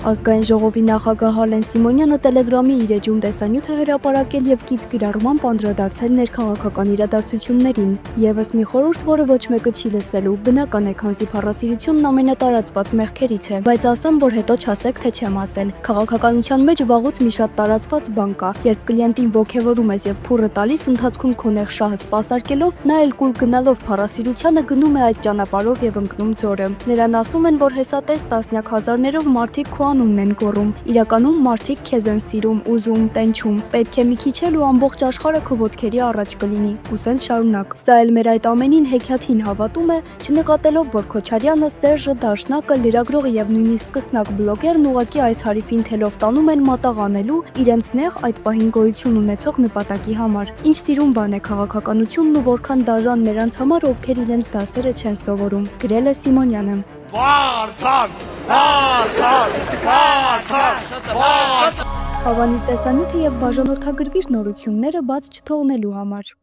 Ազգային ժողովի նախագահ Ալեն Սիմոնյանը Տելեգրամի իր էջում տեսանյութ է հրապարակել եւ կից գրառմամբ անդրադարձել ներքաղաքական իրադարձություններին։ Եվս մի խորհուրդ, որը ոչ մեկը չի լսելու, բնական է, քանզի փառասիրությունն ամենատարածված մեղքերից է, բայց ասեմ, որ հետո չասեք, թե չեմ ասել։ Քաղաքականության մեջ վաղուց մի շատ տարածված բան կա, երբ կլիենտին ոգևորում ես եւ փուռը տալիս, ընթացքում քո նեղ շահը սպասարկելով, նա էլ կուլ գնալով փառասիրությանը գնում է այդ ճանապարհով եւ ընկնում ձորը։ Նրան ասում են, որ հեսատես տասնյակ հազարներով մարդիկ քո անունն են գոռում։ Իրականում մարդիկ քեզ են սիրում, ուզում, տենչում։ Պետք է մի քիչ էլ ու ամբողջ աշխարհը քո ոտքերի առաջ կլինի։ Կուսեն շարունակ։ Սա էլ մեր այդ ամենին հեքիաթին հավատում է, չնկատելով, որ Քոչարյանը, Սերժը, Դաշնակը, լրագրողը եւ նույնիսկ կսնակ բլոգերն ուղղակի այս հարիվին թելով տանում են մատաղանելու իրենց նեղ այդ պահին գոյություն ունեցող նպատակի համար։ Ինչ սիրուն բան է քաղաքականությունն ու որքան դաժան նրանց համար, ովքեր իրենց դասերը չեն սովորում։ Գրել է Սիմոնյանը։ Հավանիր տեսանյութը եւ բաժանորդագրվիր նորությունները բաց չթողնելու համար։